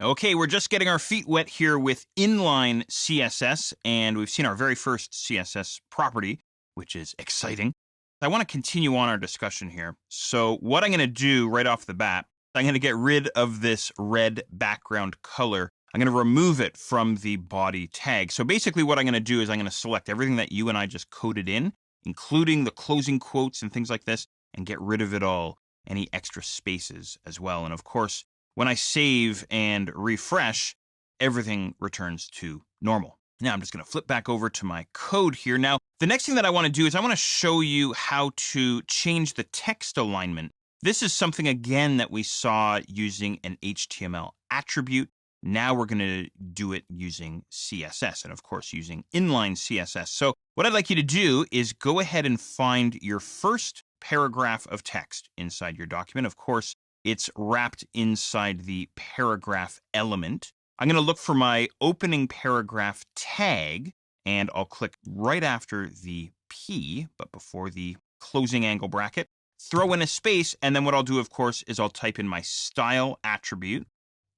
Okay, we're just getting our feet wet here with inline CSS, and we've seen our very first CSS property, which is exciting. I want to continue on our discussion here. So what I'm going to do right off the bat, I'm going to get rid of this red background color. I'm going to remove it from the body tag. So basically what I'm going to do is I'm going to select everything that you and I just coded in, including the closing quotes and things like this, and get rid of it all, any extra spaces as well. And of course, when I save and refresh, everything returns to normal. Now I'm just going to flip back over to my code here. Now, the next thing that I want to do is I want to show you how to change the text alignment. This is something, again, that we saw using an HTML attribute. Now we're going to do it using CSS and, of course, using inline CSS. So what I'd like you to do is go ahead and find your first paragraph of text inside your document. Of course, it's wrapped inside the paragraph element. I'm going to look for my opening paragraph tag, and I'll click right after the P, but before the closing angle bracket, throw in a space, and then what I'll do, of course, is I'll type in my style attribute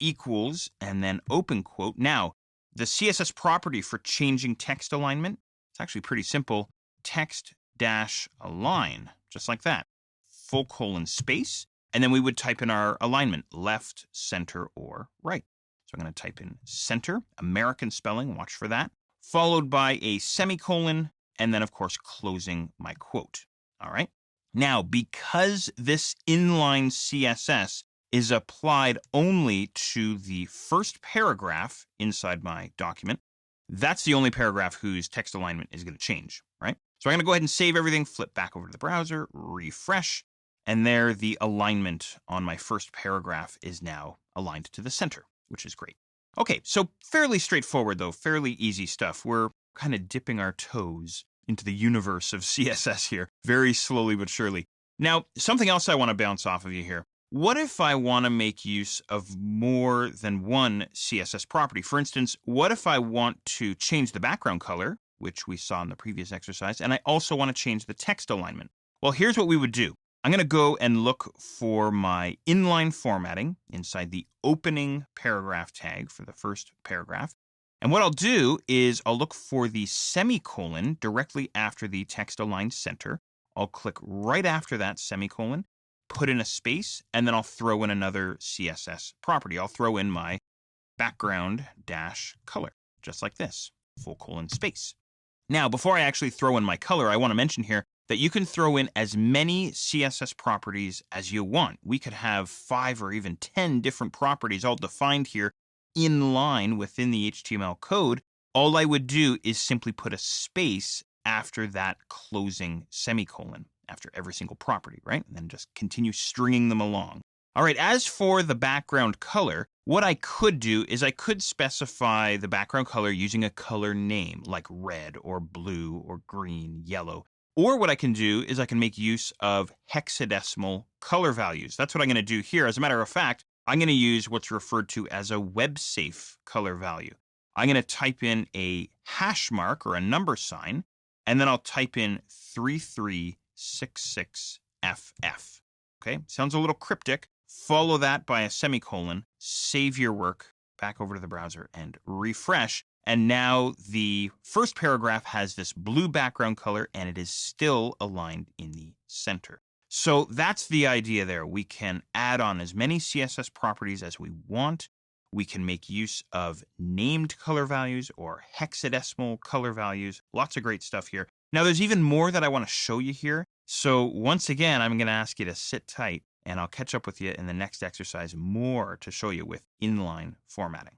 equals, and then open quote. Now, the CSS property for changing text alignment, it's actually pretty simple. Text dash align, just like that. Full colon space. And then we would type in our alignment, left, center, or right. So I'm going to type in center, American spelling, watch for that, followed by a semicolon, and then, of course, closing my quote. All right. Now, because this inline CSS is applied only to the first paragraph inside my document, that's the only paragraph whose text alignment is going to change, right? So I'm going to go ahead and save everything, flip back over to the browser, refresh. And there, the alignment on my first paragraph is now aligned to the center, which is great. Okay, so fairly straightforward, though, fairly easy stuff. We're kind of dipping our toes into the universe of CSS here, very slowly but surely. Now, something else I want to bounce off of you here. What if I want to make use of more than one CSS property? For instance, what if I want to change the background color, which we saw in the previous exercise, and I also want to change the text alignment? Well, here's what we would do. I'm going to go and look for my inline formatting inside the opening paragraph tag for the first paragraph. And what I'll do is I'll look for the semicolon directly after the text aligned center. I'll click right after that semicolon, put in a space, and then I'll throw in another CSS property. I'll throw in my background dash color, just like this, full colon space. Now, before I actually throw in my color, I want to mention here that you can throw in as many CSS properties as you want. We could have 5 or even 10 different properties all defined here in line within the HTML code. All I would do is simply put a space after that closing semicolon, after every single property, right? And then just continue stringing them along. All right, as for the background color, what I could do is I could specify the background color using a color name like red or blue or green, yellow. Or what I can do is I can make use of hexadecimal color values. That's what I'm going to do here. As a matter of fact, I'm going to use what's referred to as a web-safe color value. I'm going to type in a hash mark or a number sign, and then I'll type in 3366FF. Okay, sounds a little cryptic. Follow that by a semicolon, save your work, back over to the browser, and refresh. And now the first paragraph has this blue background color, and it is still aligned in the center. So that's the idea there. We can add on as many CSS properties as we want. We can make use of named color values or hexadecimal color values. Lots of great stuff here. Now, there's even more that I want to show you here. So once again, I'm going to ask you to sit tight, and I'll catch up with you in the next exercise more to show you with inline formatting.